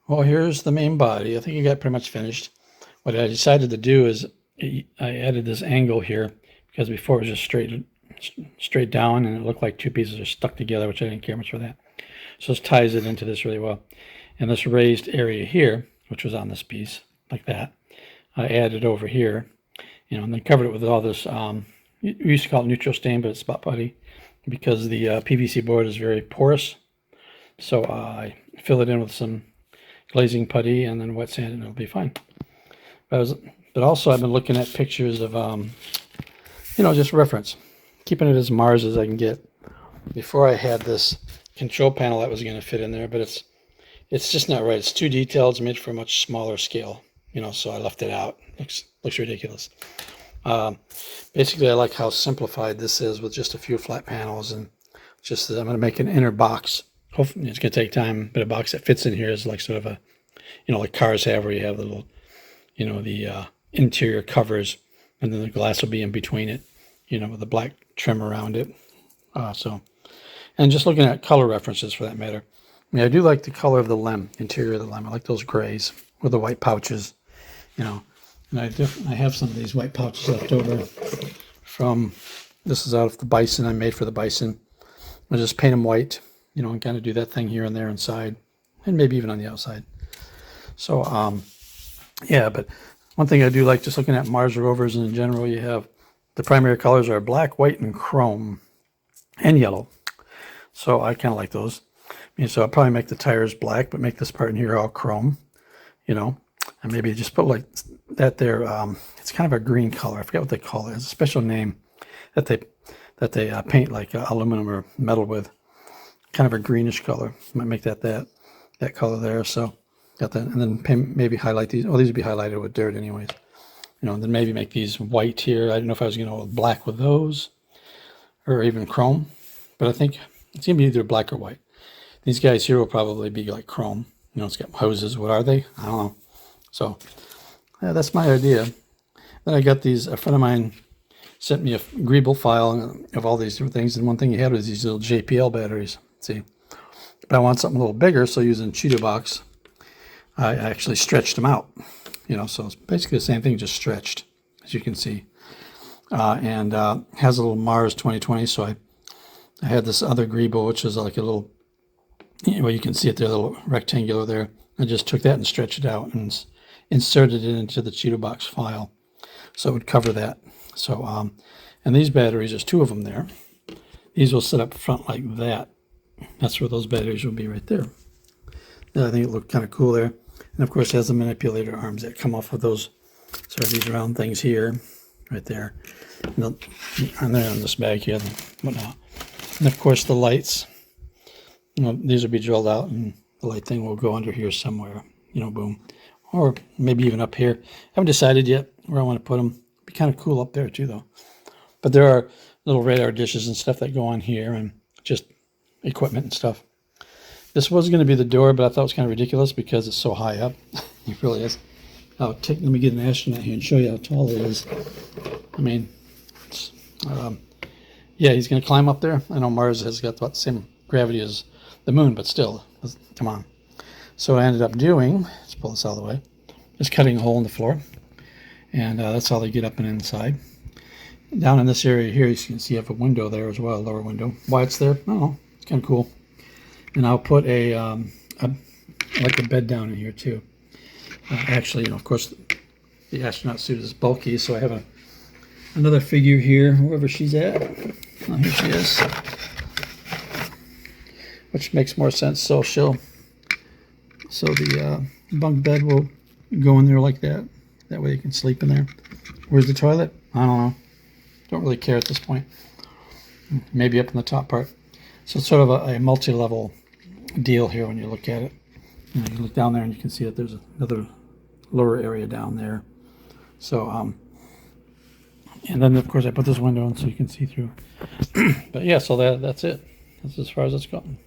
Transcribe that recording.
Well, here's the main body. I think you got pretty much finished. What I decided to do is I added this angle here because before it was just straight down and it looked like two pieces are stuck together, which I didn't care much for that. So this ties it into this really well. And this raised area here, which was on this piece, like that, I added over here, and then covered it with all this, we used to call it neutral stain, but it's spot putty because the PVC board is very porous. So I fill it in with some glazing putty and then wet sand and it'll be fine. But also I've been looking at pictures of, just reference, keeping it as Mars as I can get. Before I had this control panel that was going to fit in there, but it's just not right. It's too detailed. It's made for a much smaller scale, so I left it out. Looks ridiculous. Basically, I like how simplified this is with just a few flat panels, and just I'm going to make an inner box. Hopefully, it's going to take time, but a box that fits in here is like sort of a, like cars have, where you have the little, the interior covers, and then the glass will be in between it, with a black trim around it. And just looking at color references for that matter. I mean, I do like the color of the lem, interior of the lem. I like those grays with the white pouches, And I have some of these white pouches left over from, this is out of the Bison I made for the Bison. I just paint them white, and kind of do that thing here and there inside, and maybe even on the outside. So, yeah, but one thing I do like, just looking at Mars rovers in general, you have the primary colors are black, white, and chrome, and yellow. So I kind of like those. So I'll probably make the tires black, but make this part in here all chrome, and maybe just put like that there. It's kind of a green color. I forget what they call it. It's a special name that they paint like aluminum or metal with. Kind of a greenish color. Might make that color there. So got that, and then maybe highlight these. Oh, these would be highlighted with dirt anyways. And then maybe make these white here. I don't know if I was going to go black with those, or even chrome, but I think it's going to be either black or white. These guys here will probably be like chrome. It's got hoses. What are they? I don't know. So yeah, that's my idea. Then I got these, a friend of mine sent me a Greeble file of all these different things. And one thing he had was these little JPL batteries. See, but I want something a little bigger. So using Cheeto Box, I actually stretched them out, so it's basically the same thing, just stretched, as you can see. And has a little Mars 2020. So I had this other Greeble, which is like a little, well, you can see it there, a little rectangular there. I just took that and stretched it out and inserted it into the Cheeto Box file, so it would cover that. So, and these batteries, there's two of them there. These will sit up front like that. That's where those batteries will be right there. And I think it looked kind of cool there. And of course, it has the manipulator arms that come off of those, sort of these round things here, right there. And they're on this bag here and whatnot. And of course, the lights. These will be drilled out, and the light thing will go under here somewhere, boom. Or maybe even up here. I haven't decided yet where I want to put them. It'd be kind of cool up there too, though. But there are little radar dishes and stuff that go on here, and just equipment and stuff. This was going to be the door, but I thought it was kind of ridiculous because it's so high up. It really is. Let me get an astronaut here and show you how tall it is. I mean, yeah, he's going to climb up there. I know Mars has got about the same gravity as the moon, but still, come on. So what I ended up doing, let's pull this out of the way, just cutting a hole in the floor, and that's how they get up and inside. Down in this area here, you can see I have a window there as well, a lower window. Why it's there? I don't know. It's kind of cool. And I'll put like a bed down in here too. Actually, of course, the astronaut suit is bulky, so I have another figure here, whoever she's at. Oh, here she is. Which makes more sense. So the bunk bed will go in there like that. That way you can sleep in there. Where's the toilet? I don't know. Don't really care at this point. Maybe up in the top part. So it's sort of a multi-level deal here when you look at it. You look down there and you can see that there's another lower area down there. So, and then of course I put this window in so you can see through. But yeah, so that's it. That's as far as it's gotten.